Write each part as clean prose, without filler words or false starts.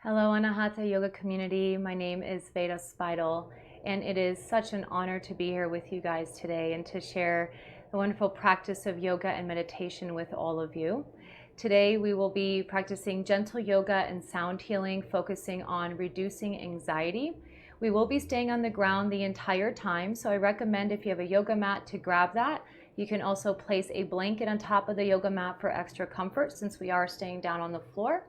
Hello, Anahata Yoga community. My name is Veda Spidle, and it is such an honor to be here with you guys today and to share the wonderful practice of yoga and meditation with all of you. Today, we will be practicing gentle yoga and sound healing, focusing on reducing anxiety. We will be staying on the ground the entire time, so I recommend if you have a yoga mat to grab that. You can also place a blanket on top of the yoga mat for extra comfort since we are staying down on the floor.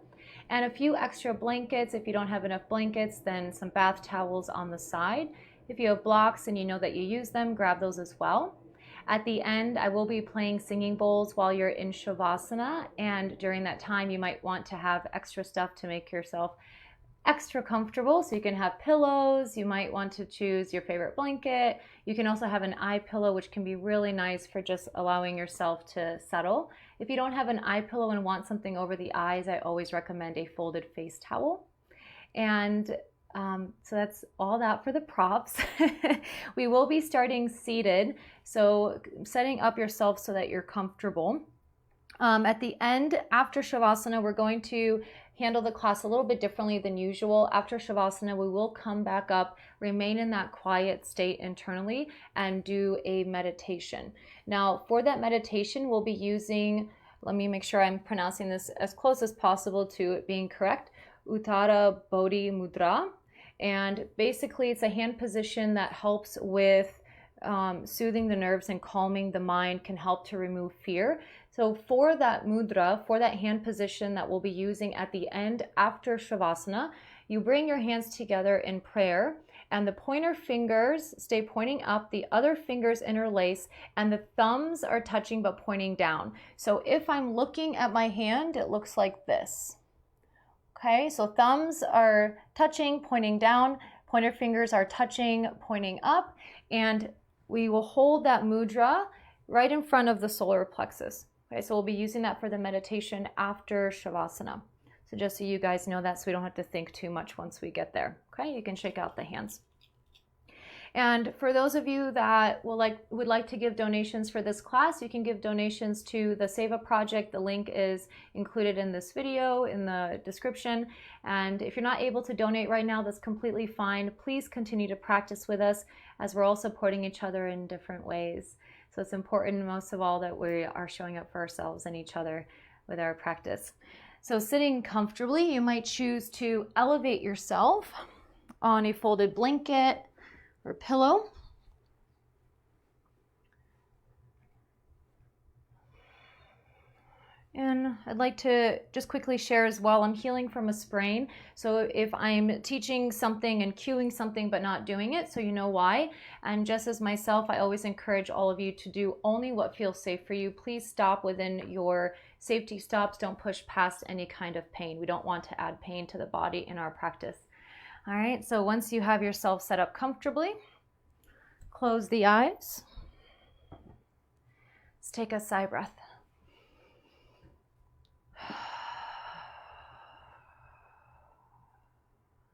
And a few extra blankets. If you don't have enough blankets, then some bath towels on the side. If you have blocks and you know that you use them, grab those as well. At the end, I will be playing singing bowls while you're in Shavasana, and during that time you might want to have extra stuff to make yourself extra comfortable. So you can have pillows, you might want to choose your favorite blanket. You can also have an eye pillow, which can be really nice for just allowing yourself to settle. If you don't have an eye pillow and want something over the eyes, I always recommend a folded face towel. And so that's all that for the props. We will be starting seated, so setting up yourself so that you're comfortable. At the end, after Shavasana, we're going to handle the class a little bit differently than usual. After Shavasana, we will come back up, remain in that quiet state internally, and do a meditation. Now, for that meditation, we'll be using, let me make sure I'm pronouncing this as close as possible to it being correct, Uttara Bodhi Mudra. And basically, it's a hand position that helps with soothing the nerves and calming the mind, can help to remove fear. So for that mudra, for that hand position that we'll be using at the end after Shavasana, you bring your hands together in prayer, and the pointer fingers stay pointing up, the other fingers interlace, and the thumbs are touching but pointing down. So if I'm looking at my hand, it looks like this. Okay, so thumbs are touching, pointing down, pointer fingers are touching, pointing up, and we will hold that mudra right in front of the solar plexus. Okay, so we'll be using that for the meditation after Shavasana. So just so you guys know that, so we don't have to think too much once we get there. Okay, you can shake out the hands. And for those of you that would like to give donations for this class, you can give donations to the Seva Project. The link is included in this video, in the description. And if you're not able to donate right now, that's completely fine. Please continue to practice with us as we're all supporting each other in different ways. So it's important, most of all, that we are showing up for ourselves and each other with our practice. So sitting comfortably, you might choose to elevate yourself on a folded blanket or pillow. And I'd like to just quickly share as well, I'm healing from a sprain. So if I'm teaching something and cueing something but not doing it, so you know why. And just as myself, I always encourage all of you to do only what feels safe for you. Please stop within your safety stops. Don't push past any kind of pain. We don't want to add pain to the body in our practice. All right, so once you have yourself set up comfortably, close the eyes. Let's take a sigh breath.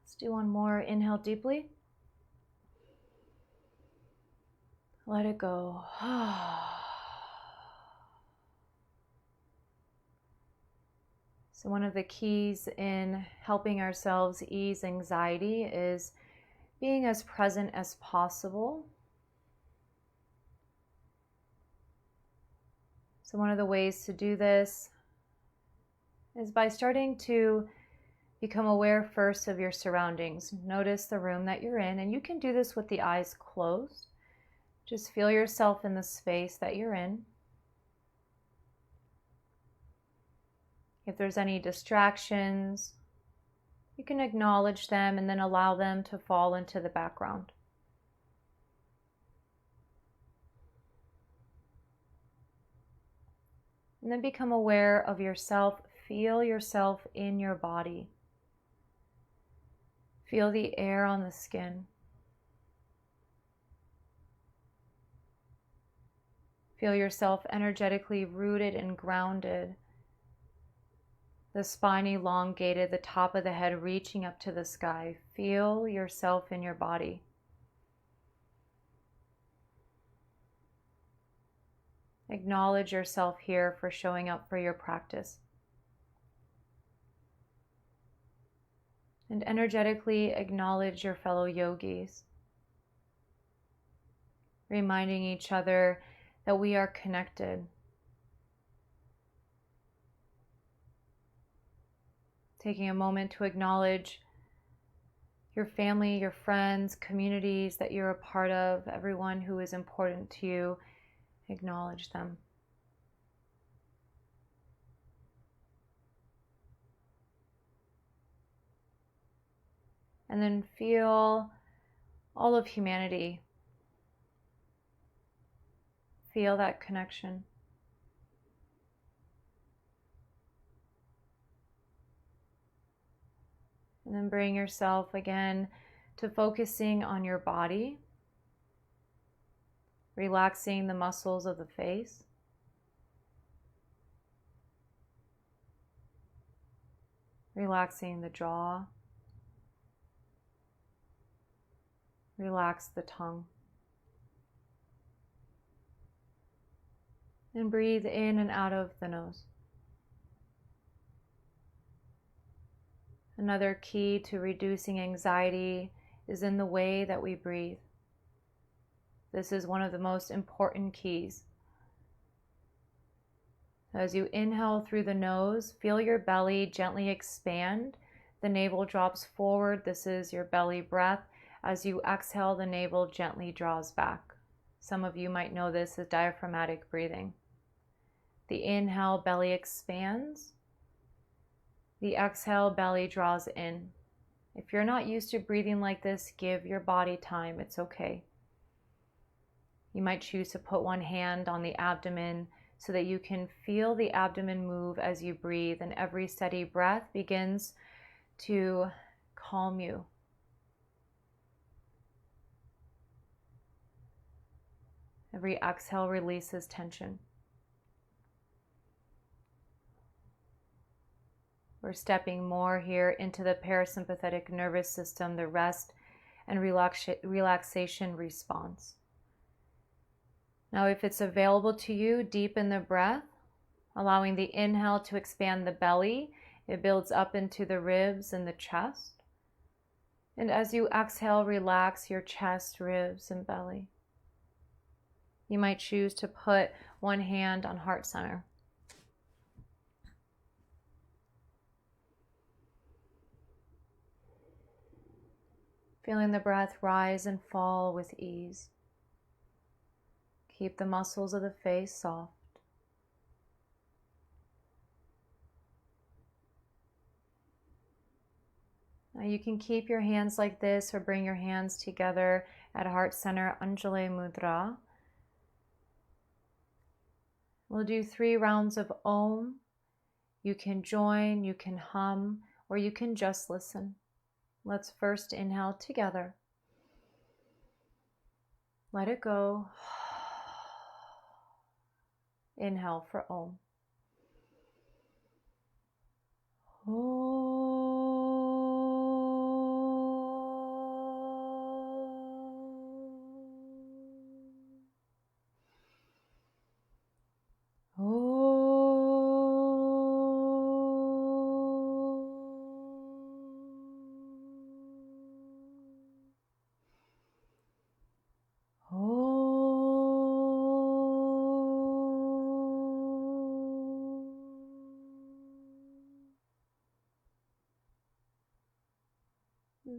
Let's do one more. Inhale deeply. Let it go. So one of the keys in helping ourselves ease anxiety is being as present as possible. So one of the ways to do this is by starting to become aware first of your surroundings. Notice the room that you're in, and you can do this with the eyes closed. Just feel yourself in the space that you're in. If there's any distractions, you can acknowledge them and then allow them to fall into the background. And then become aware of yourself. Feel yourself in your body. Feel the air on the skin. Feel yourself energetically rooted and grounded. The spine elongated, the top of the head reaching up to the sky. Feel yourself in your body. Acknowledge yourself here for showing up for your practice. And energetically acknowledge your fellow yogis, reminding each other that we are connected. Taking a moment to acknowledge your family, your friends, communities that you're a part of, everyone who is important to you, acknowledge them. And then feel all of humanity. Feel that connection. And then bring yourself again to focusing on your body, relaxing the muscles of the face. Relaxing the jaw. Relax the tongue. And breathe in and out of the nose. Another key to reducing anxiety is in the way that we breathe. This is one of the most important keys. As you inhale through the nose, feel your belly gently expand. The navel drops forward. This is your belly breath. As you exhale, the navel gently draws back. Some of you might know this as diaphragmatic breathing. The inhale, belly expands. The exhale, belly draws in. If you're not used to breathing like this, give your body time. It's okay. You might choose to put one hand on the abdomen so that you can feel the abdomen move as you breathe, and every steady breath begins to calm you. Every exhale releases tension. We're stepping more here into the parasympathetic nervous system, the rest and relaxation response. Now, if it's available to you, deepen the breath, allowing the inhale to expand the belly. It builds up into the ribs and the chest. And as you exhale, relax your chest, ribs, and belly. You might choose to put one hand on heart center. Feeling the breath rise and fall with ease. Keep the muscles of the face soft. Now you can keep your hands like this or bring your hands together at heart center, Anjali Mudra. We'll do 3 rounds of Om. You can join, you can hum, or you can just listen. Let's first inhale together. Let it go. Inhale for Om.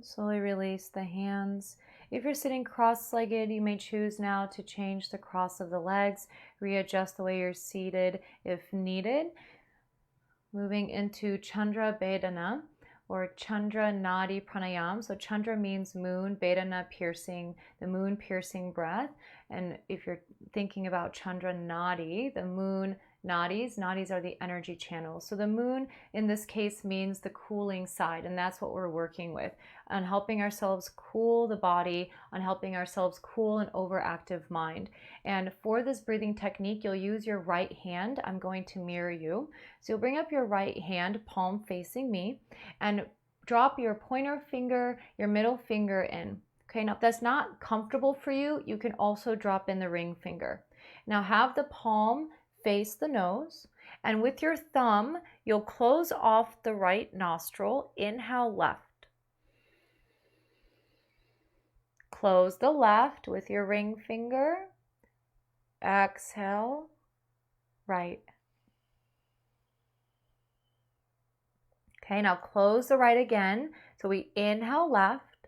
Slowly release the hands. If you're sitting cross-legged, you may choose now to change the cross of the legs, readjust the way you're seated if needed. Moving into Chandra Vedana or Chandra Nadi Pranayama. So Chandra means moon, Vedana piercing, the moon piercing breath. And if you're thinking about Chandra Nadi, the moon nadis are the energy channels. So the moon in this case means the cooling side, and that's what we're working with, on helping ourselves cool the body, on helping ourselves cool an overactive mind. And for this breathing technique, you'll use your right hand. I'm going to mirror you. So you'll bring up your right hand, palm facing me, and drop your pointer finger, your middle finger in. Okay, now if that's not comfortable for you, you can also drop in the ring finger. Now have the palm face the nose, and with your thumb, you'll close off the right nostril, inhale left. Close the left with your ring finger. Exhale, right. Okay, now close the right again. So we inhale left.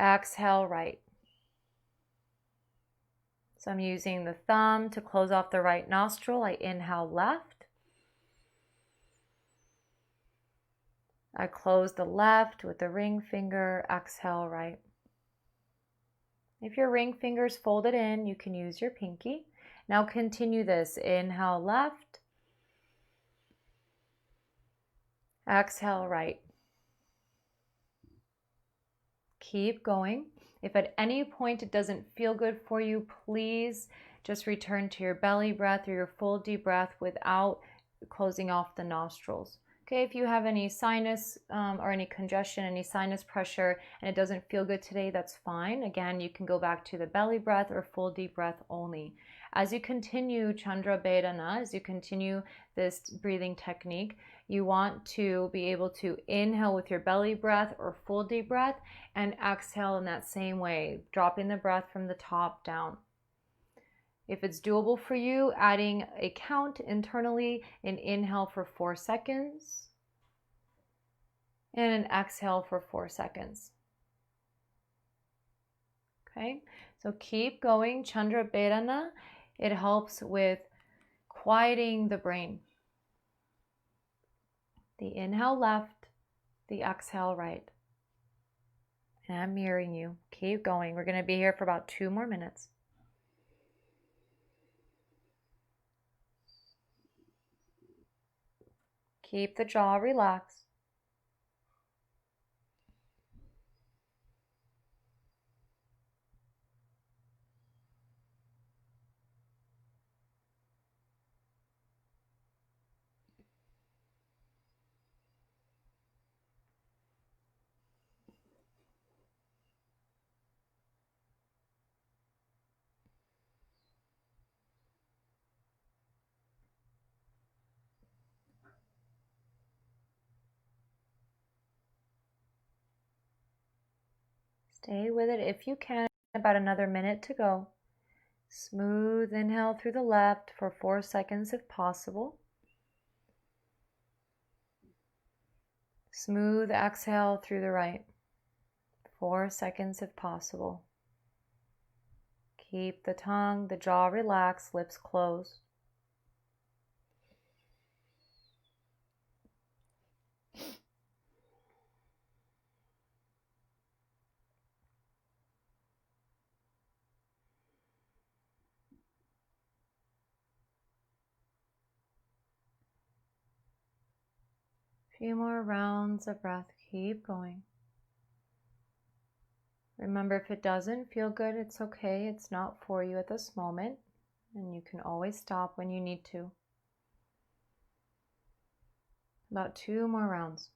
Exhale, right. So I'm using the thumb to close off the right nostril. I inhale left. I close the left with the ring finger. Exhale, right. If your ring finger's folded in, you can use your pinky. Now continue this. Inhale left. Exhale right. Keep going. If at any point it doesn't feel good for you, please just return to your belly breath or your full deep breath without closing off the nostrils. Okay, if you have any sinus or any congestion, any sinus pressure, and it doesn't feel good today, that's fine. Again, you can go back to the belly breath or full deep breath only. As you continue Chandra Vedana, as you continue this breathing technique, you want to be able to inhale with your belly breath or full deep breath and exhale in that same way, dropping the breath from the top down. If it's doable for you, adding a count internally, an inhale for 4 seconds and an exhale for 4 seconds. Okay, so keep going. Chandra Vedana, it helps with quieting the brain. The inhale left, the exhale right. And I'm mirroring you. Keep going. We're going to be here for about 2 more minutes. Keep the jaw relaxed. Stay with it if you can. About another minute to go. Smooth inhale through the left for 4 seconds if possible. Smooth exhale through the right. 4 seconds if possible. Keep the tongue, the jaw relaxed, lips closed. Few more rounds of breath. Keep going. Remember, if it doesn't feel good, it's okay. It's not for you at this moment, and you can always stop when you need to. About 2 more rounds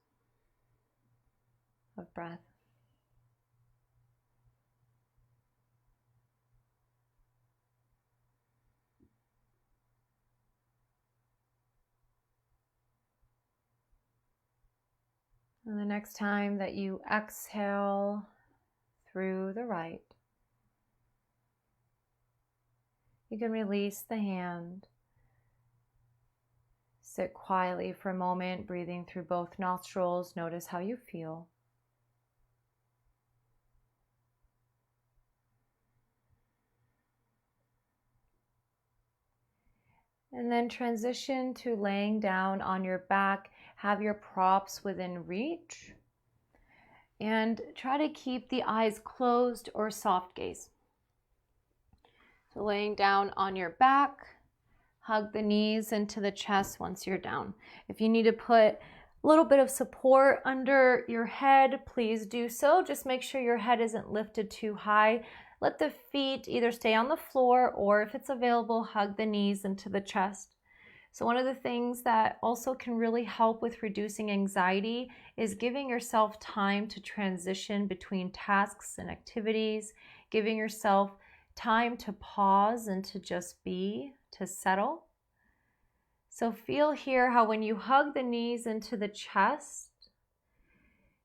of breath. And the next time that you exhale through the right, you can release the hand. Sit quietly for a moment, breathing through both nostrils. Notice how you feel. And then transition to laying down on your back. Have your props within reach. And try to keep the eyes closed or soft gaze. So laying down on your back, hug the knees into the chest once you're down. If you need to put a little bit of support under your head, please do so. Just make sure your head isn't lifted too high. Let the feet either stay on the floor or, if it's available, hug the knees into the chest. So one of the things that also can really help with reducing anxiety is giving yourself time to transition between tasks and activities, giving yourself time to pause and to just be, to settle. So feel here how when you hug the knees into the chest,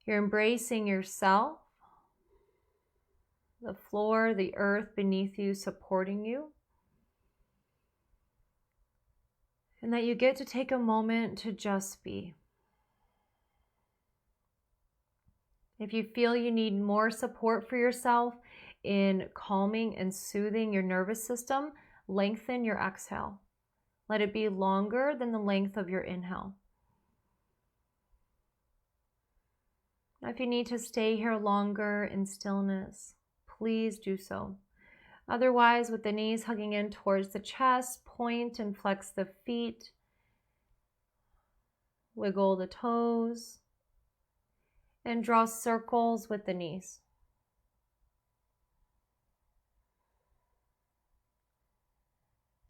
You're embracing yourself, the floor, the earth beneath you supporting you. And that you get to take a moment to just be. If you feel you need more support for yourself in calming and soothing your nervous system, lengthen your exhale. Let it be longer than the length of your inhale. If you need to stay here longer in stillness, please do so. Otherwise, with the knees hugging in towards the chest, point and flex the feet. Wiggle the toes. And draw circles with the knees.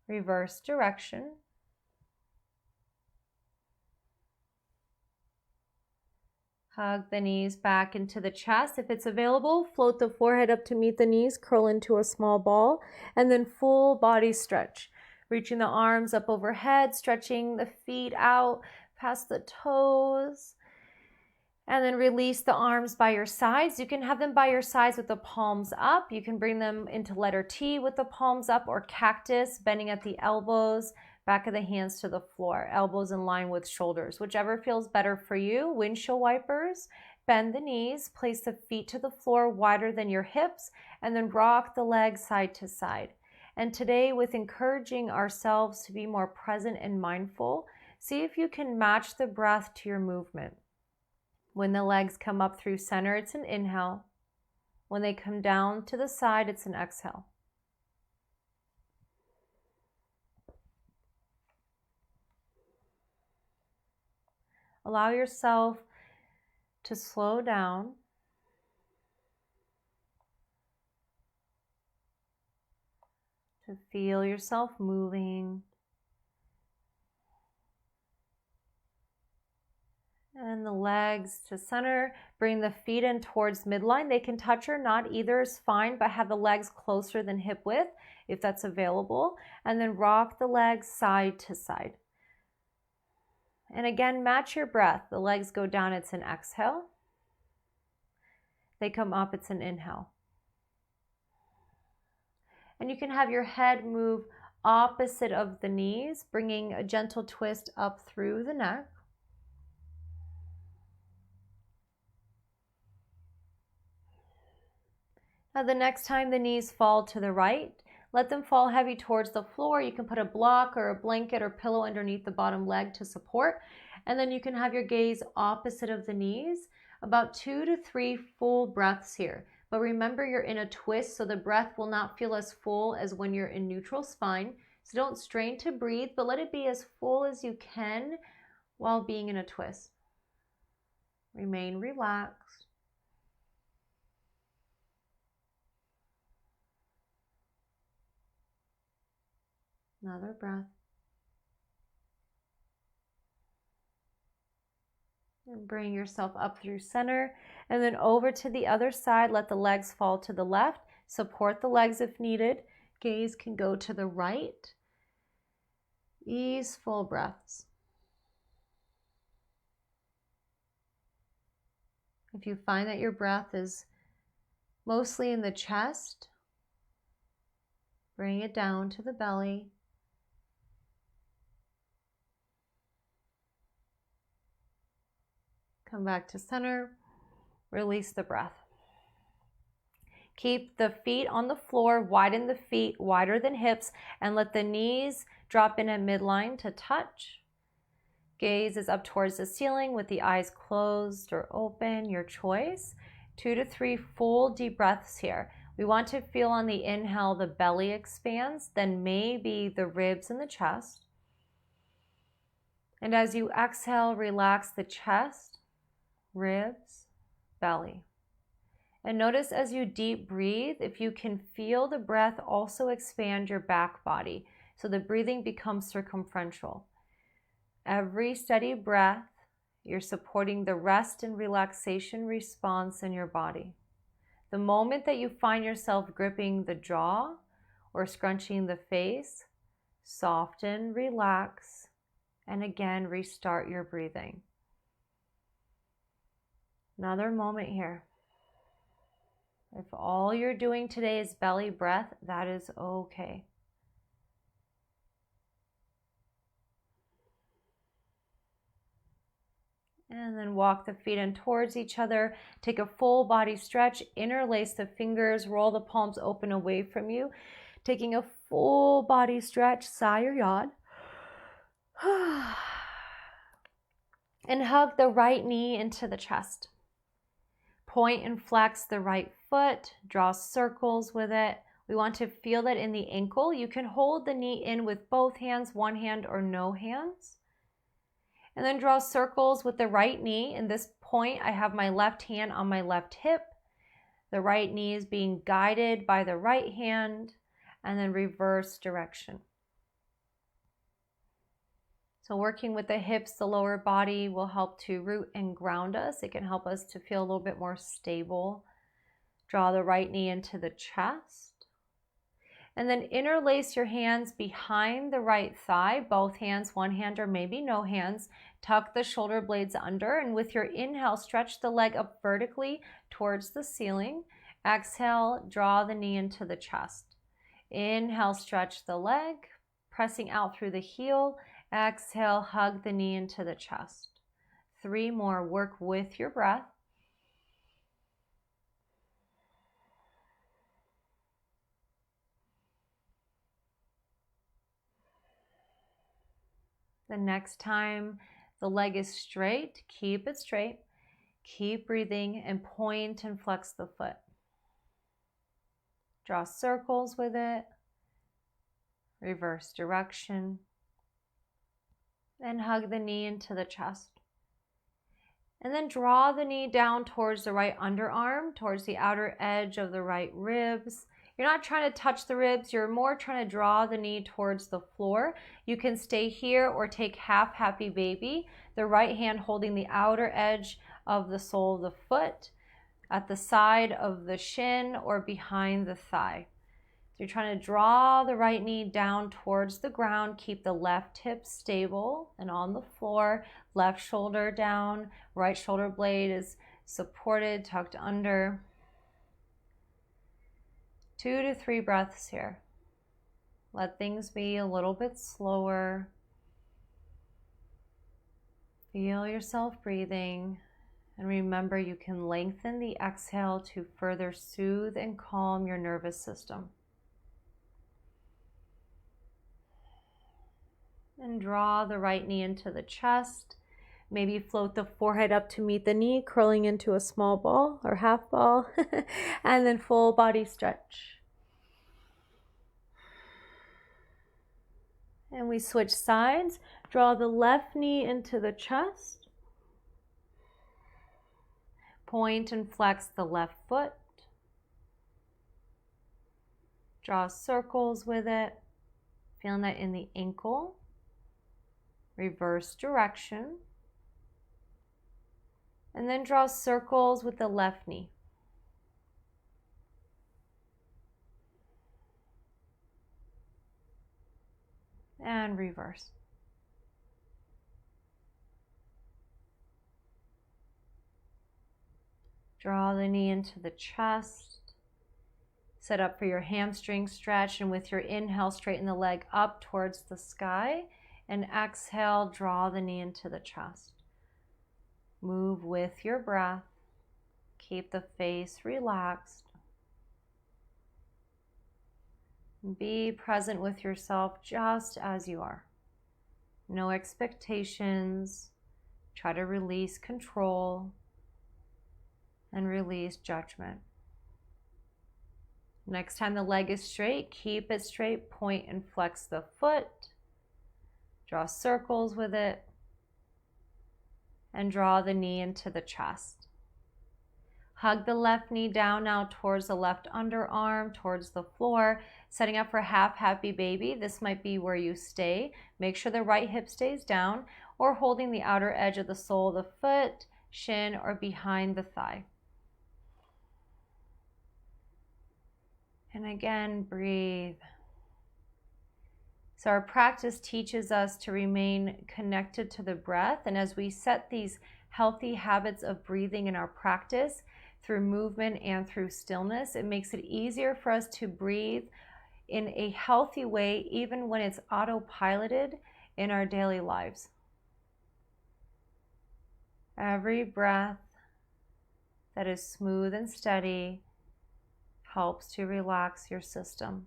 Reverse direction. Hug the knees back into the chest. If it's available, float the forehead up to meet the knees, curl into a small ball, and then full body stretch. Reaching the arms up overhead, stretching the feet out past the toes. And then release the arms by your sides. You can have them by your sides with the palms up. You can bring them into letter T with the palms up, or cactus, bending at the elbows, back of the hands to the floor, elbows in line with shoulders, whichever feels better for you. Windshield wipers, bend the knees, place the feet to the floor wider than your hips, and then rock the legs side to side. And today, with encouraging ourselves to be more present and mindful, see if you can match the breath to your movement. When the legs come up through center, it's an inhale. When they come down to the side, it's an exhale. Allow yourself to slow down. To feel yourself moving. And the legs to center. Bring the feet in towards midline. They can touch or not, either is fine, but have the legs closer than hip width if that's available. And then rock the legs side to side. And again, match your breath. The legs go down, it's an exhale. They come up, it's an inhale. And you can have your head move opposite of the knees, bringing a gentle twist up through the neck. Now the next time the knees fall to the right, let them fall heavy towards the floor. You can put a block or a blanket or pillow underneath the bottom leg to support. And then you can have your gaze opposite of the knees, about 2 to 3 full breaths here. But remember, you're in a twist, so the breath will not feel as full as when you're in neutral spine. So don't strain to breathe, but let it be as full as you can while being in a twist. Remain relaxed. Another breath. And bring yourself up through center. And then over to the other side. Let the legs fall to the left. Support the legs if needed. Gaze can go to the right. Easeful breaths. If you find that your breath is mostly in the chest, bring it down to the belly. Come back to center, release the breath. Keep the feet on the floor, widen the feet wider than hips, and let the knees drop in at midline to touch. Gaze is up towards the ceiling with the eyes closed or open, your choice. 2 to 3 full deep breaths here. We want to feel on the inhale the belly expands, then maybe the ribs and the chest. And as you exhale, relax the chest, ribs, belly. And notice as you deep breathe, if you can feel the breath also expand your back body. So the breathing becomes circumferential. Every steady breath, you're supporting the rest and relaxation response in your body. The moment that you find yourself gripping the jaw or scrunching the face, soften, relax, and again, restart your breathing. Another moment here. If all you're doing today is belly breath, that is okay. And then walk the feet in towards each other. Take a full body stretch. Interlace the fingers. Roll the palms open away from you. Taking a full body stretch. Sigh or yawn. And hug the right knee into the chest. Point and flex the right foot. Draw circles with it. We want to feel that in the ankle. You can hold the knee in with both hands, one hand or no hands. And then draw circles with the right knee. In this point, I have my left hand on my left hip. The right knee is being guided by the right hand, and then reverse direction. So working with the hips, the lower body will help to root and ground us. It can help us to feel a little bit more stable. Draw the right knee into the chest. And then interlace your hands behind the right thigh, both hands, one hand or maybe no hands. Tuck the shoulder blades under, and with your inhale, stretch the leg up vertically towards the ceiling. Exhale, draw the knee into the chest. Inhale, stretch the leg, pressing out through the heel. Exhale, hug the knee into the chest. 3 more, work with your breath. The next time the leg is straight, keep it straight. Keep breathing and point and flex the foot. Draw circles with it. Reverse direction. And hug the knee into the chest. And then draw the knee down towards the right underarm, towards the outer edge of the right ribs. You're not trying to touch the ribs, you're more trying to draw the knee towards the floor. You can stay here or take half happy baby, the right hand holding the outer edge of the sole of the foot, at the side of the shin or behind the thigh. So you're trying to draw the right knee down towards the ground, keep the left hip stable and on the floor, left shoulder down, right shoulder blade is supported, tucked under. 2 to 3 breaths here. Let things be a little bit slower. Feel yourself breathing, and remember you can lengthen the exhale to further soothe and calm your nervous system. And draw the right knee into the chest. Maybe float the forehead up to meet the knee, curling into a small ball or half ball, and then full body stretch. And we switch sides. Draw the left knee into the chest. Point and flex the left foot. Draw circles with it. Feeling that in the ankle. Reverse direction. And then draw circles with the left knee. And reverse. Draw the knee into the chest. Set up for your hamstring stretch, and with your inhale, straighten the leg up towards the sky, and exhale, draw the knee into the chest. Move with your breath. Keep the face relaxed. Be present with yourself just as you are. No expectations. Try to release control and release judgment. Next time the leg is straight, keep it straight, point and flex the foot. Draw circles with it. And draw the knee into the chest. Hug the left knee down now towards the left underarm, towards the floor, setting up for half happy baby. This might be where you stay. Make sure the right hip stays down, or holding the outer edge of the sole of the foot, shin, or behind the thigh. And again, breathe. So our practice teaches us to remain connected to the breath. And as we set these healthy habits of breathing in our practice through movement and through stillness, it makes it easier for us to breathe in a healthy way, even when it's autopiloted in our daily lives. Every breath that is smooth and steady helps to relax your system.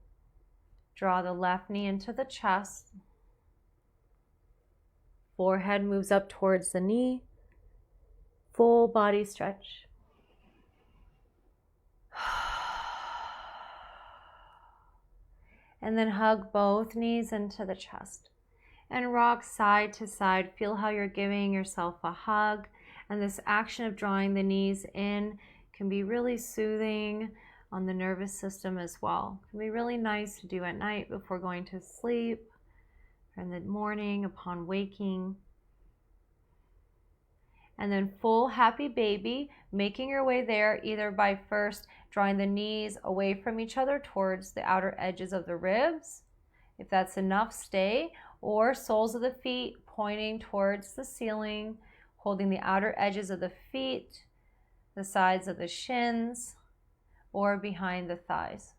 Draw the left knee into the chest. Forehead moves up towards the knee. Full body stretch. And then hug both knees into the chest. And rock side to side. Feel how you're giving yourself a hug. And this action of drawing the knees in can be really soothing on the nervous system as well. It can be really nice to do at night before going to sleep, or in the morning upon waking. And then full happy baby, making your way there either by first drawing the knees away from each other towards the outer edges of the ribs. If that's enough, stay. Or soles of the feet pointing towards the ceiling, holding the outer edges of the feet, the sides of the shins, or behind the thighs.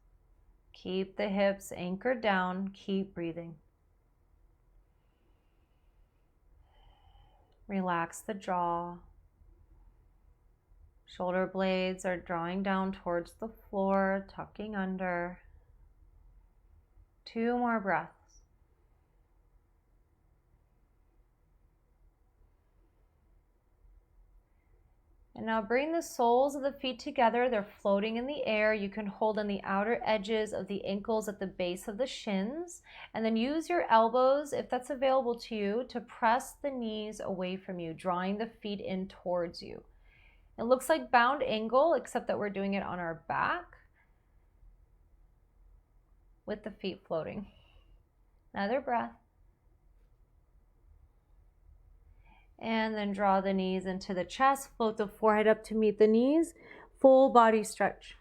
Keep the hips anchored down. Keep breathing. Relax the jaw. Shoulder blades are drawing down towards the floor, tucking under. 2 more breaths. And now bring the soles of the feet together. They're floating in the air. You can hold on the outer edges of the ankles at the base of the shins. And then use your elbows, if that's available to you, to press the knees away from you, drawing the feet in towards you. It looks like bound angle, except that we're doing it on our back with the feet floating. Another breath. And then draw the knees into the chest. Float the forehead up to meet the knees. Full body stretch.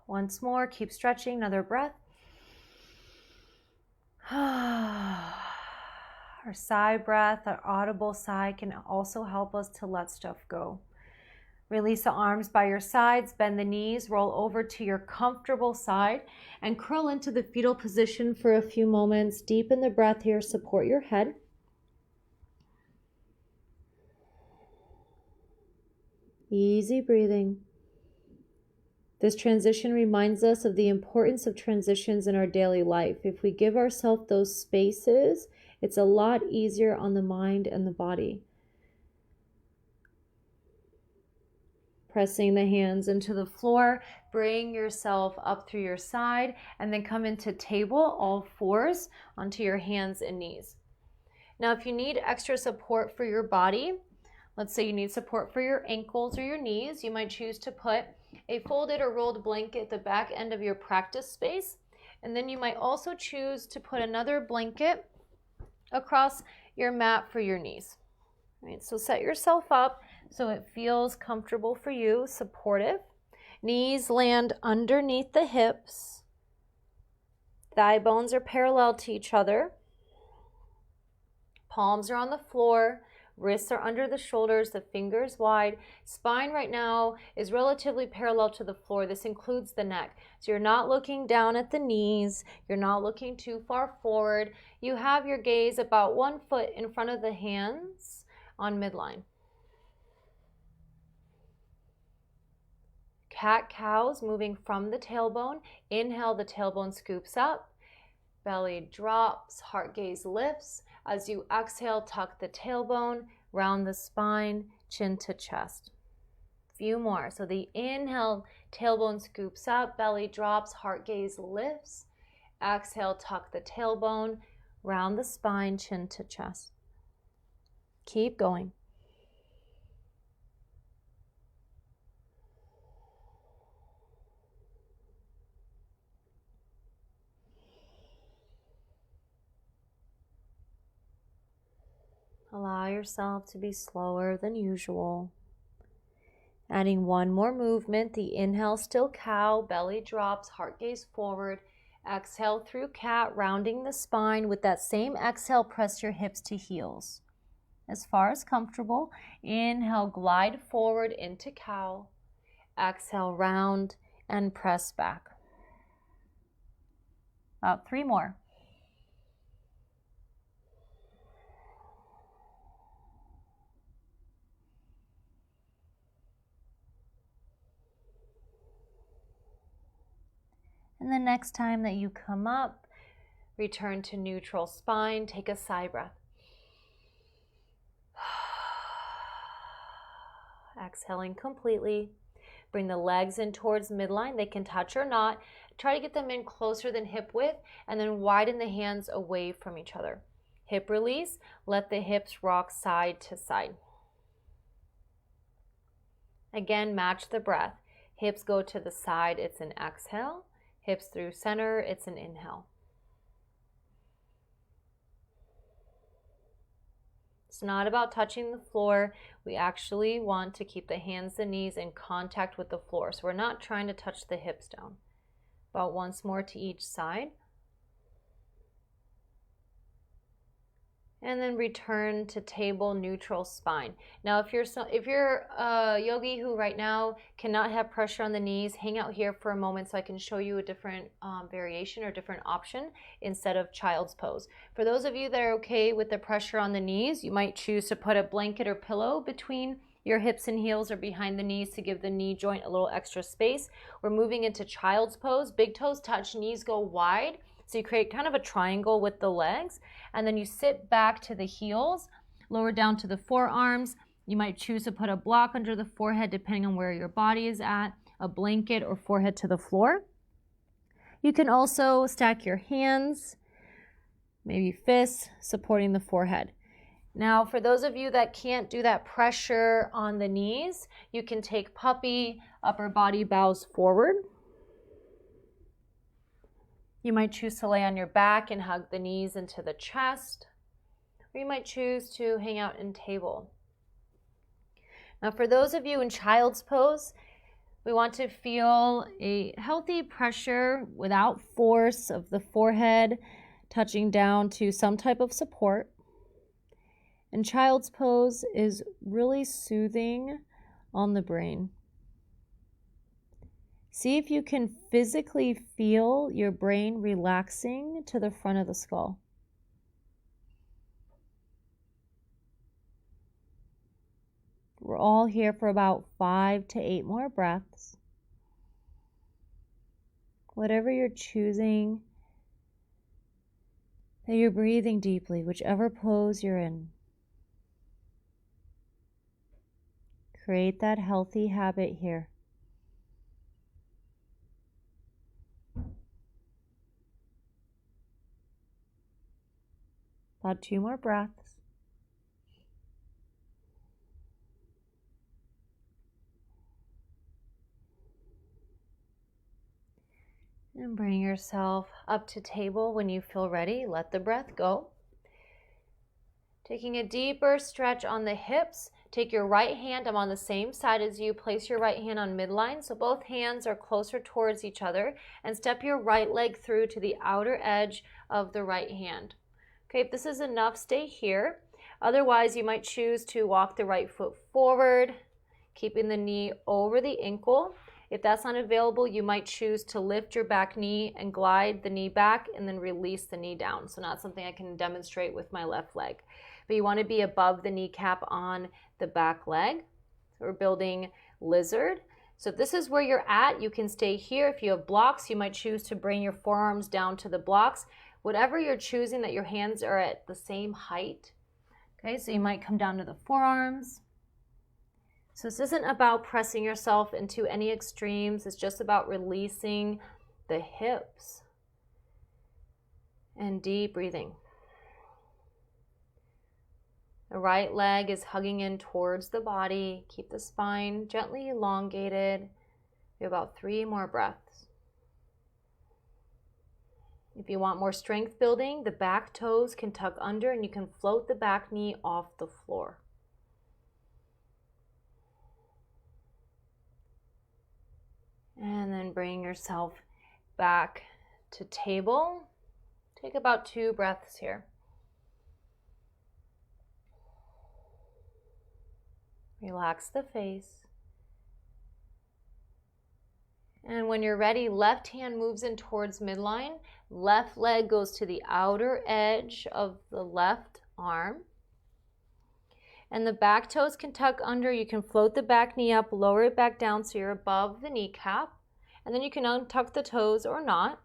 Once more, keep stretching. Another breath. Our sigh breath, our audible sigh, can also help us to let stuff go. Release the arms by your sides, bend the knees, roll over to your comfortable side, and curl into the fetal position for a few moments. Deepen the breath here, support your head. Easy breathing. This transition reminds us of the importance of transitions in our daily life. If we give ourselves those spaces, it's a lot easier on the mind and the body. Pressing the hands into the floor, bring yourself up through your side, and then come into table, all fours, onto your hands and knees. Now, if you need extra support for your body, let's say you need support for your ankles or your knees, you might choose to put a folded or rolled blanket at the back end of your practice space. And then you might also choose to put another blanket across your mat for your knees. All right, so set yourself up so it feels comfortable for you, supportive. Knees land underneath the hips. Thigh bones are parallel to each other. Palms are on the floor. Wrists are under the shoulders, the fingers wide. Spine right now is relatively parallel to the floor. This includes the neck. So you're not looking down at the knees. You're not looking too far forward. You have your gaze about 1 foot in front of the hands on midline. Cat-cows moving from the tailbone. Inhale, the tailbone scoops up. Belly drops, heart gaze lifts. As you exhale, tuck the tailbone, round the spine, chin to chest. Few more. So the inhale, tailbone scoops up, belly drops, heart gaze lifts. Exhale, tuck the tailbone, round the spine, chin to chest. Keep going. Allow yourself to be slower than usual. Adding one more movement. The inhale, still cow, belly drops, heart gaze forward. Exhale through cat, rounding the spine. With that same exhale, press your hips to heels as far as comfortable. Inhale, glide forward into cow. Exhale, round and press back. About 3 more. And the next time that you come up, return to neutral spine. Take a sigh breath. Exhaling completely. Bring the legs in towards midline. They can touch or not. Try to get them in closer than hip width, and then widen the hands away from each other. Hip release. Let the hips rock side to side. Again, match the breath. Hips go to the side. It's an exhale. Hips through center. It's an inhale. It's not about touching the floor. We actually want to keep the hands and knees in contact with the floor. So we're not trying to touch the hips down. About once more to each side. And then return to table, neutral spine. Now, if you're a yogi who right now cannot have pressure on the knees, hang out here for a moment so I can show you a different variation or different option instead of child's pose. For those of you that are okay with the pressure on the knees, you might choose to put a blanket or pillow between your hips and heels or behind the knees to give the knee joint a little extra space. We're moving into child's pose. Big toes touch, knees go wide. So you create kind of a triangle with the legs, and then you sit back to the heels, lower down to the forearms. You might choose to put a block under the forehead depending on where your body is at, a blanket or forehead to the floor. You can also stack your hands, maybe fists, supporting the forehead. Now, for those of you that can't do that pressure on the knees, you can take puppy, upper body bows forward. You might choose to lay on your back and hug the knees into the chest, or you might choose to hang out in table. Now, for those of you in child's pose, we want to feel a healthy pressure without force of the forehead touching down to some type of support. And child's pose is really soothing on the brain. See if you can physically feel your brain relaxing to the front of the skull. We're all here for about 5 to 8 more breaths. Whatever you're choosing, that you're breathing deeply, whichever pose you're in. Create that healthy habit here. About 2 more breaths. And bring yourself up to table when you feel ready. Let the breath go. Taking a deeper stretch on the hips. Take your right hand, I'm on the same side as you. Place your right hand on midline so both hands are closer towards each other. And step your right leg through to the outer edge of the right hand. Okay, if this is enough, stay here. Otherwise, you might choose to walk the right foot forward, keeping the knee over the ankle. If that's not available, you might choose to lift your back knee and glide the knee back and then release the knee down. So not something I can demonstrate with my left leg. But you want to be above the kneecap on the back leg. So we're building lizard. So if this is where you're at, you can stay here. If you have blocks, you might choose to bring your forearms down to the blocks. Whatever you're choosing, that your hands are at the same height. Okay, so you might come down to the forearms. So this isn't about pressing yourself into any extremes. It's just about releasing the hips and deep breathing. The right leg is hugging in towards the body. Keep the spine gently elongated. We have about 3 more breaths. If you want more strength building, the back toes can tuck under and you can float the back knee off the floor. And then bring yourself back to table. Take about 2 breaths here. Relax the face. And when you're ready, left hand moves in towards midline. Left leg goes to the outer edge of the left arm. And the back toes can tuck under. You can float the back knee up, lower it back down so you're above the kneecap. And then you can untuck the toes or not.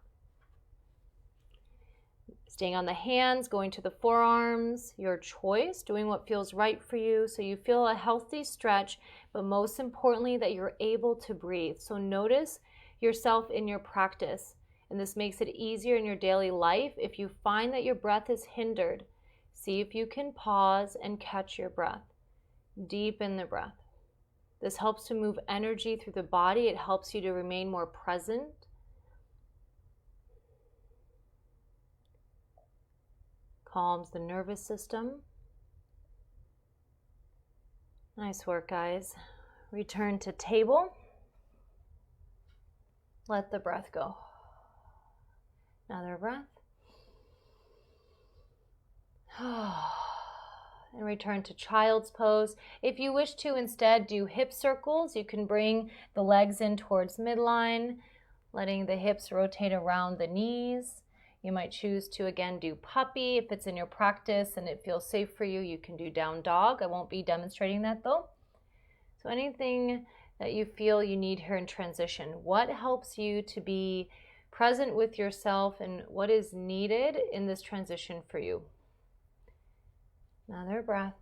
Staying on the hands, going to the forearms, your choice, doing what feels right for you so you feel a healthy stretch, but most importantly that you're able to breathe. So notice yourself in your practice, and this makes it easier in your daily life. If you find that your breath is hindered, see if you can pause and catch your breath. Deepen the breath. This helps to move energy through the body. It helps you to remain more present. Calms the nervous system. Nice work, guys. Return to table. Let the breath go. Another breath. And return to child's pose. If you wish to instead do hip circles, you can bring the legs in towards midline, letting the hips rotate around the knees. You might choose to again do puppy if it's in your practice and it feels safe for you. You can do down dog. I won't be demonstrating that though. So anything that you feel you need here in transition. What helps you to be present with yourself and what is needed in this transition for you? Another breath.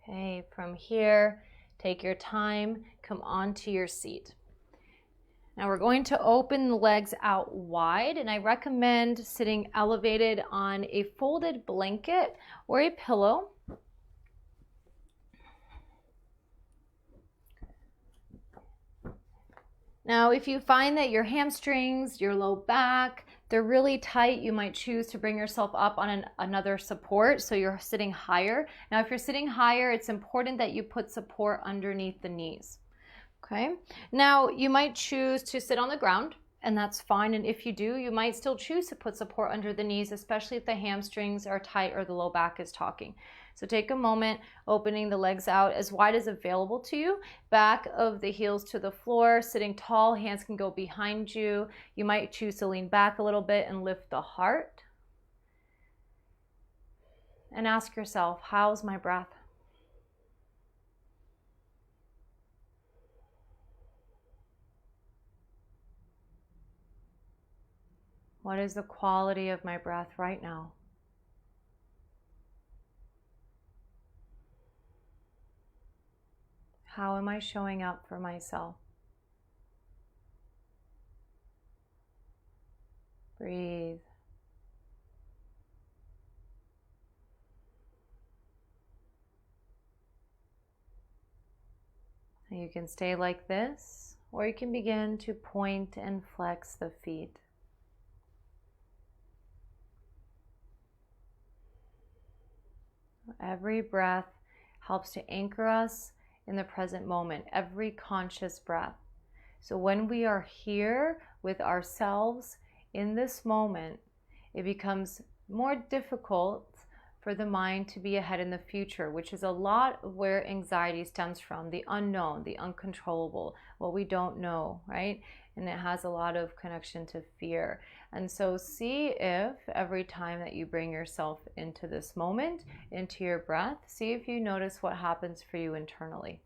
Okay, from here, take your time, come onto your seat. Now we're going to open the legs out wide, and I recommend sitting elevated on a folded blanket or a pillow. Now, if you find that your hamstrings, your low back, they're really tight, you might choose to bring yourself up on another support so you're sitting higher. Now, if you're sitting higher, it's important that you put support underneath the knees. Okay. Now, you might choose to sit on the ground, and that's fine. And if you do, you might still choose to put support under the knees, especially if the hamstrings are tight or the low back is talking. So take a moment, opening the legs out as wide as available to you, back of the heels to the floor, sitting tall, hands can go behind you. You might choose to lean back a little bit and lift the heart. And ask yourself, how's my breath? What is the quality of my breath right now? How am I showing up for myself? Breathe. And you can stay like this, or you can begin to point and flex the feet. Every breath helps to anchor us in the present moment, every conscious breath. So when we are here with ourselves in this moment, it becomes more difficult for the mind to be ahead in the future, which is a lot of where anxiety stems from, the unknown, the uncontrollable, what we don't know, right? And it has a lot of connection to fear. And so see if every time that you bring yourself into this moment, into your breath, see if you notice what happens for you internally.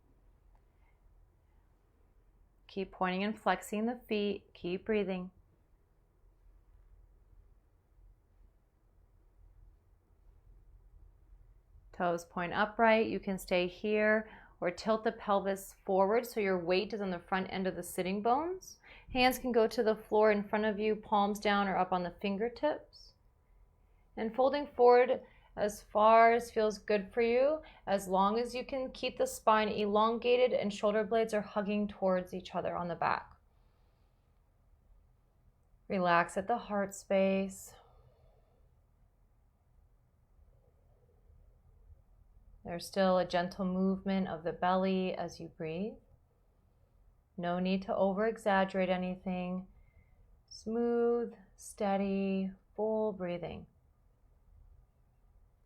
Keep pointing and flexing the feet, keep breathing. Toes point upright. You can stay here or tilt the pelvis forward so your weight is on the front end of the sitting bones. Hands can go to the floor in front of you, palms down or up on the fingertips. And folding forward as far as feels good for you, as long as you can keep the spine elongated and shoulder blades are hugging towards each other on the back. Relax at the heart space. There's still a gentle movement of the belly as you breathe. No need to over-exaggerate anything. Smooth, steady, full breathing.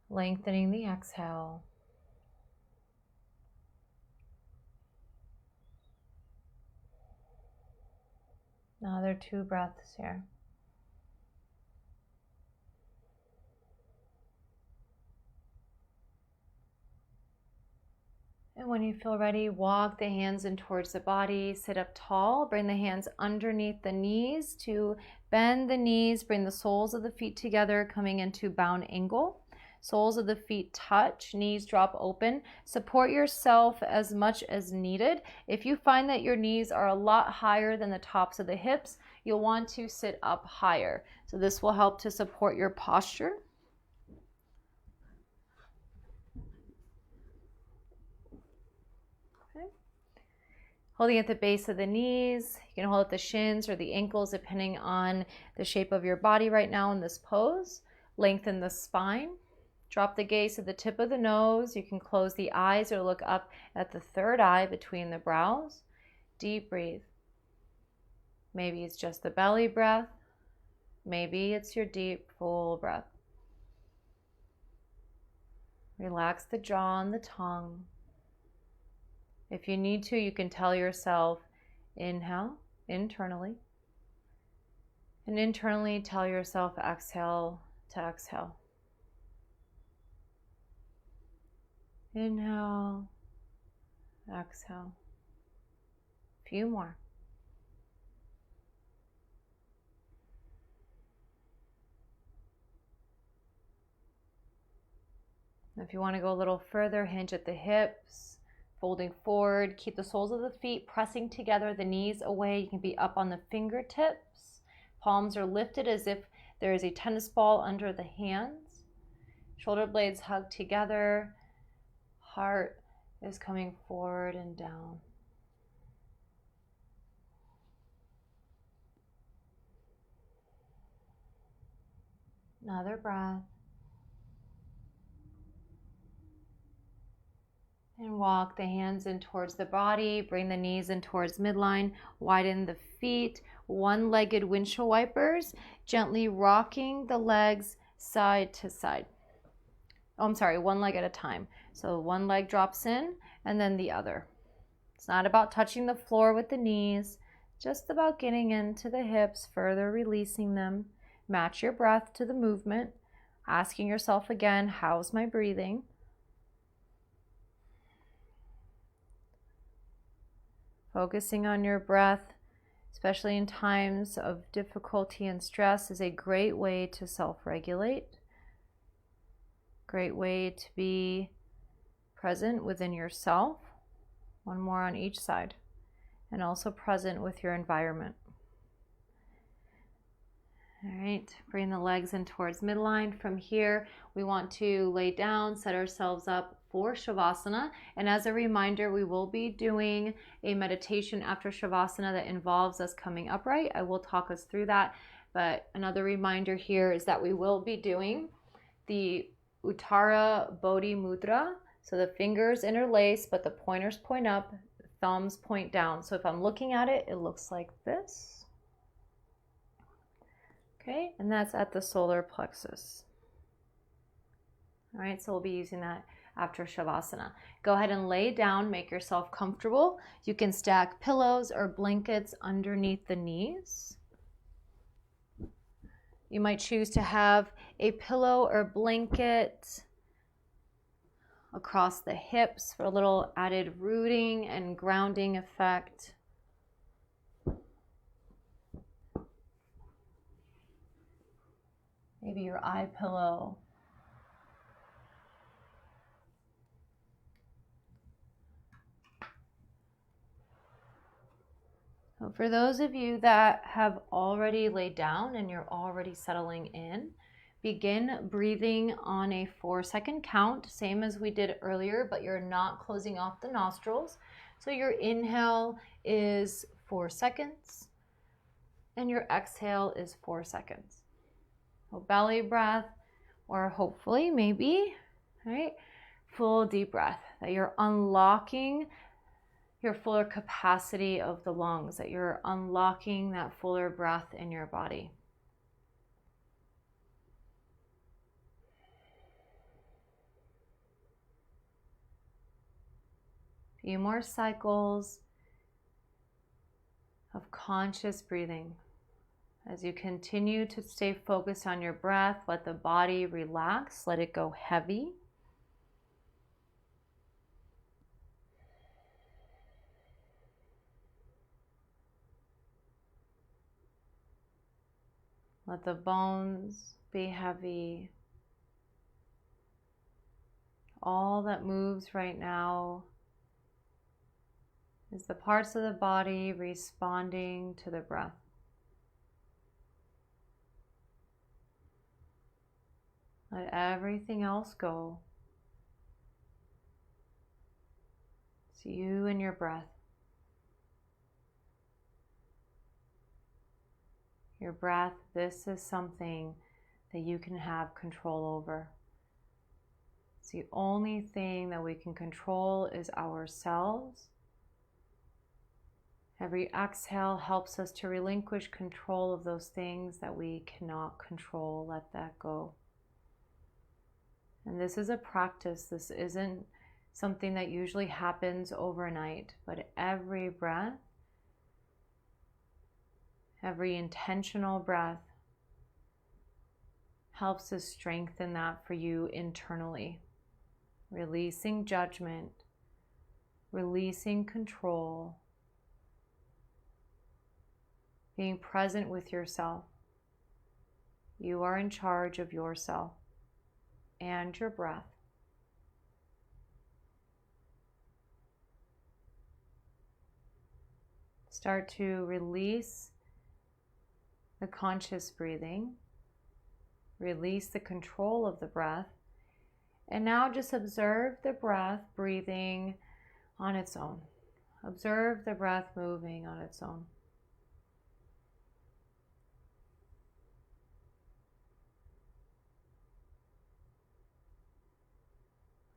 Lengthening the exhale. Another 2 breaths here. And when you feel ready, walk the hands in towards the body, sit up tall, bring the hands underneath the knees to bend the knees, bring the soles of the feet together, coming into bound angle. Soles of the feet touch, knees drop open. Support yourself as much as needed. If you find that your knees are a lot higher than the tops of the hips, you'll want to sit up higher. So this will help to support your posture. Holding at the base of the knees, you can hold at the shins or the ankles depending on the shape of your body right now in this pose. Lengthen the spine. Drop the gaze to the tip of the nose. You can close the eyes or look up at the third eye between the brows. Deep breathe. Maybe it's just the belly breath. Maybe it's your deep, full breath. Relax the jaw and the tongue. If you need to, you can tell yourself, inhale, internally. And internally tell yourself, exhale to exhale. Inhale, exhale. A few more. If you want to go a little further, hinge at the hips. Folding forward, keep the soles of the feet pressing together, the knees away. You can be up on the fingertips. Palms are lifted as if there is a tennis ball under the hands. Shoulder blades hug together. Heart is coming forward and down. Another breath. And walk the hands in towards the body, bring the knees in towards midline, widen the feet, one-legged windshield wipers, gently rocking the legs side to side. Oh, I'm sorry, one leg at a time. So one leg drops in and then the other. It's not about touching the floor with the knees, just about getting into the hips, further releasing them. Match your breath to the movement, asking yourself again, how's my breathing? Focusing on your breath, especially in times of difficulty and stress, is a great way to self-regulate. Great way to be present within yourself. One more on each side. And also present with your environment. All right, bring the legs in towards midline. From here, we want to lay down, set ourselves up for Shavasana. And as a reminder, we will be doing a meditation after Shavasana that involves us coming upright. I will talk us through that. But another reminder here is that we will be doing the Uttara Bodhi Mudra. So the fingers interlace, but the pointers point up, the thumbs point down. So if I'm looking at it, it looks like this. Okay, and that's at the solar plexus. All right, so we'll be using that after Shavasana. Go ahead and lay down, make yourself comfortable. You can stack pillows or blankets underneath the knees. You might choose to have a pillow or blanket across the hips for a little added rooting and grounding effect. Maybe your eye pillow. So for those of you that have already laid down and you're already settling in, begin breathing on a 4-second count, same as we did earlier, but you're not closing off the nostrils. So your inhale is 4 seconds and your exhale is 4 seconds. So belly breath, or hopefully maybe, right? full deep breath, that you're unlocking your fuller capacity of the lungs, that you're unlocking that fuller breath in your body. Few more cycles of conscious breathing. As you continue to stay focused on your breath, let the body relax, let it go heavy. Let the bones be heavy. All that moves right now is the parts of the body responding to the breath. Let everything else go. It's you and your breath. Your breath, this is something that you can have control over. It's the only thing that we can control is ourselves. Every exhale helps us to relinquish control of those things that we cannot control. Let that go. And this is a practice. This isn't something that usually happens overnight, but every breath, every intentional breath helps us strengthen that for you internally. Releasing judgment, releasing control, being present with yourself. You are in charge of yourself and your breath. Start to release the conscious breathing, release the control of the breath, and now just observe the breath breathing on its own. Observe the breath moving on its own.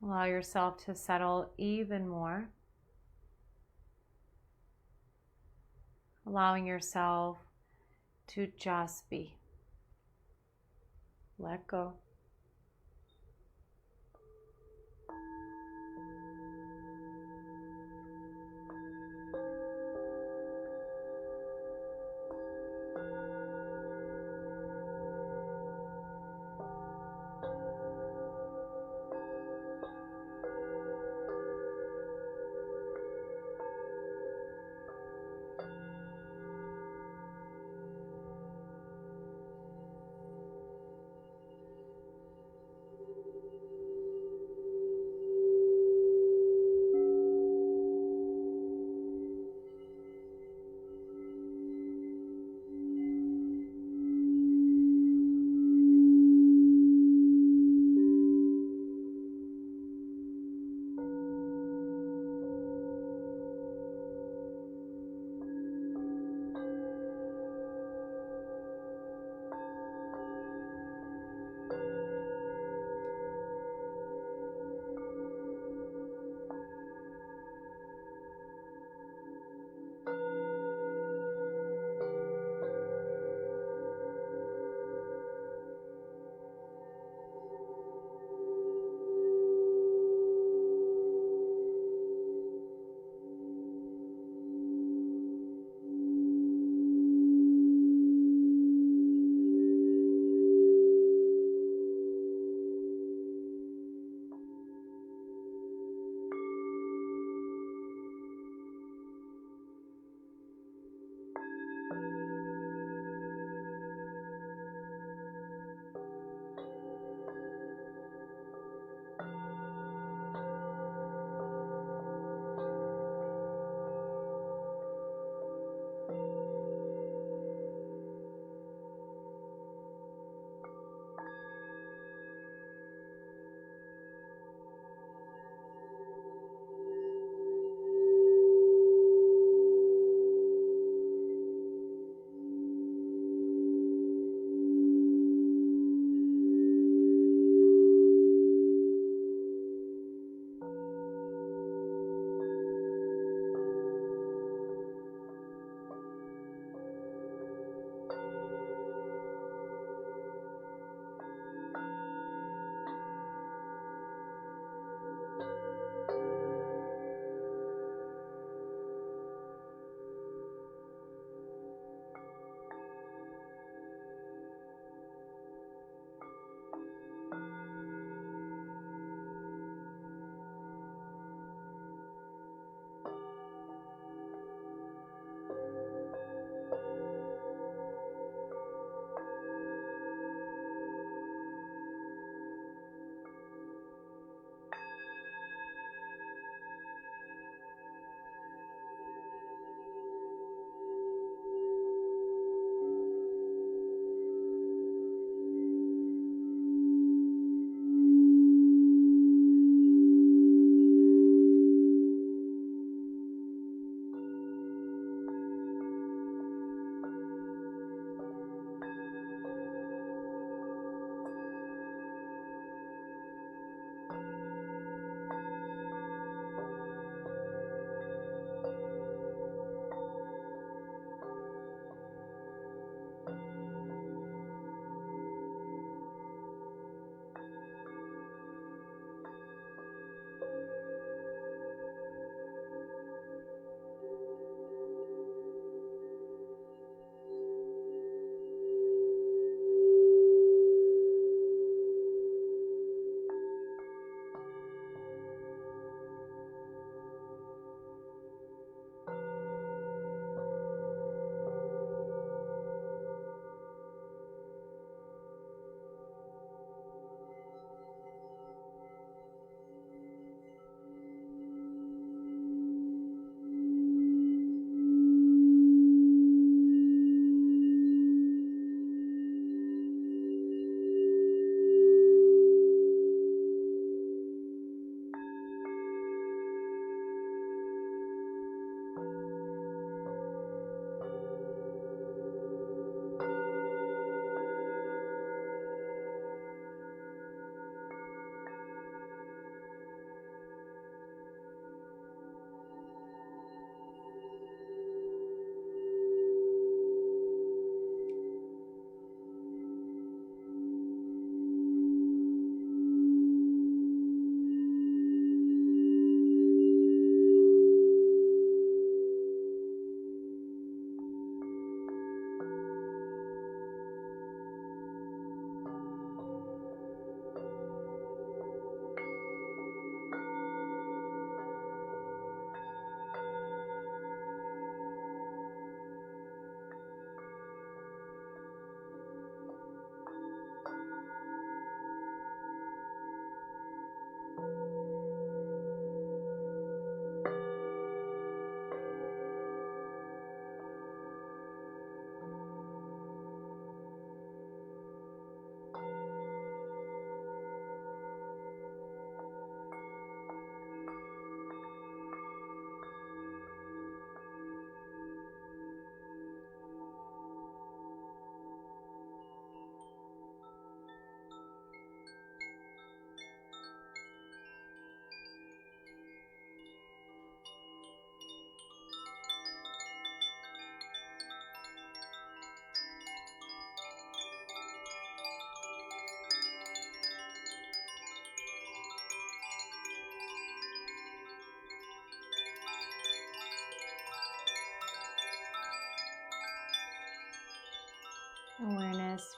Allow yourself to settle even more. Allowing yourself to just be. Let go.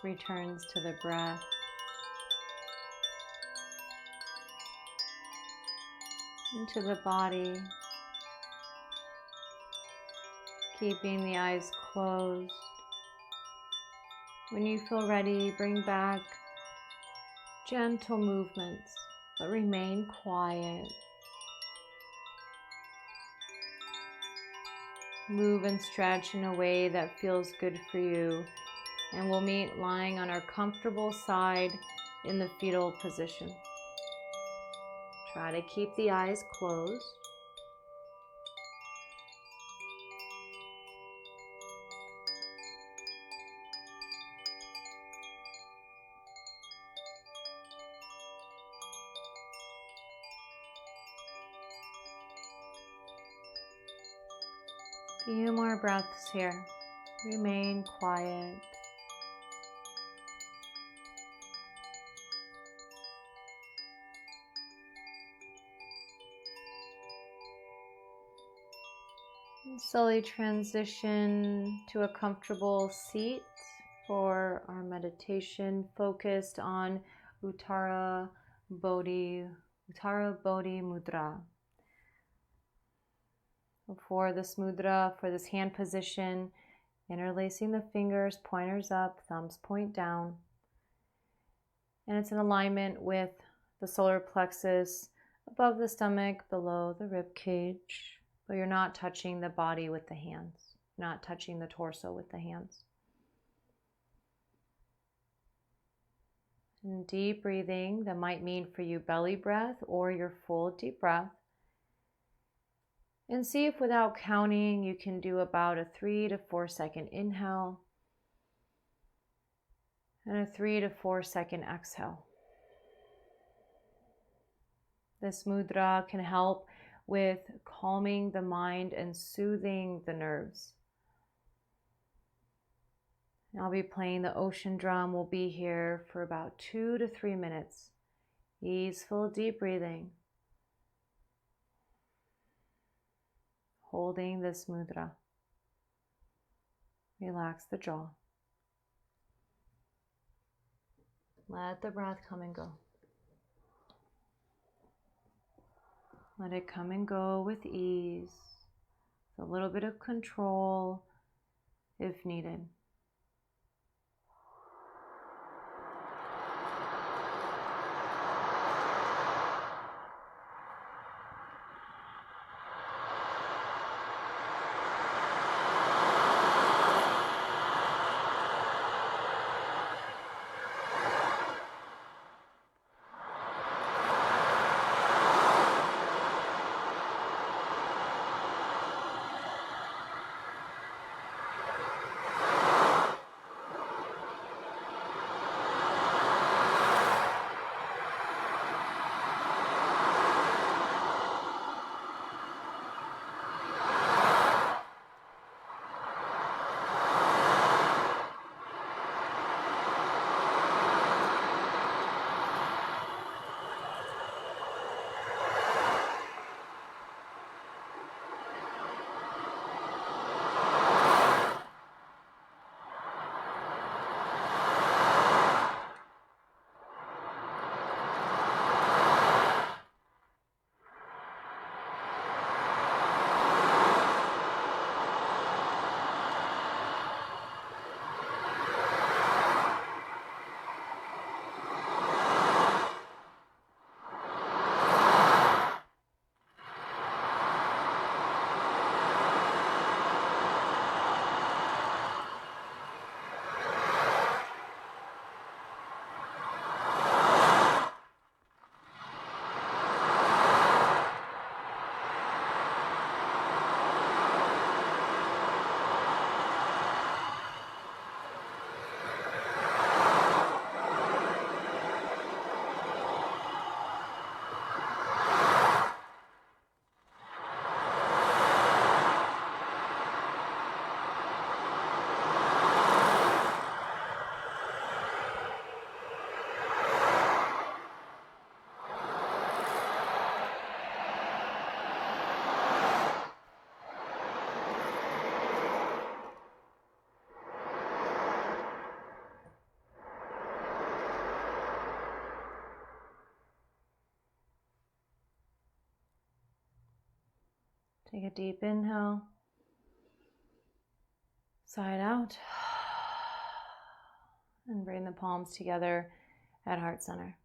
returns to the breath. Into the body. Keeping the eyes closed. When you feel ready, bring back gentle movements, but remain quiet. Move and stretch in a way that feels good for you, and we'll meet lying on our comfortable side in the fetal position. Try to keep the eyes closed. Few more breaths here. Remain quiet. And slowly transition to a comfortable seat for our meditation focused on Uttara Bodhi Mudra. For this mudra, for this hand position, interlacing the fingers, pointers up, thumbs point down. And it's in alignment with the solar plexus above the stomach, below the rib cage. But you're not touching the body with the hands, not touching the torso with the hands. And deep breathing, that might mean for you belly breath or your full deep breath. And see if without counting you can do about a 3 to 4 second inhale and a 3 to 4 second exhale. This mudra can help with calming the mind and soothing the nerves. And I'll be playing the ocean drum. We'll be here for about 2 to 3 minutes. Easeful deep breathing. Holding this mudra. Relax the jaw. Let the breath come and go. Let it come and go with ease, a little bit of control if needed. Take a deep inhale, side out, and bring the palms together at heart center.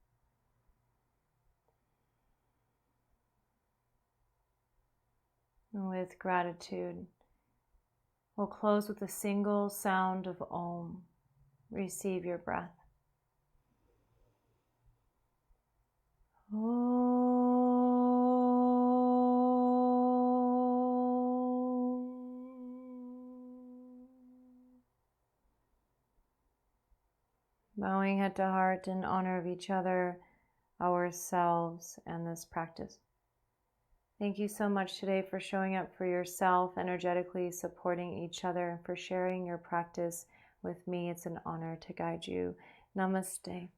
And with gratitude, we'll close with a single sound of Om. Receive your breath. Bowing head to heart in honor of each other, ourselves, and this practice. Thank you so much today for showing up for yourself, energetically supporting each other, and for sharing your practice with me. It's an honor to guide you. Namaste.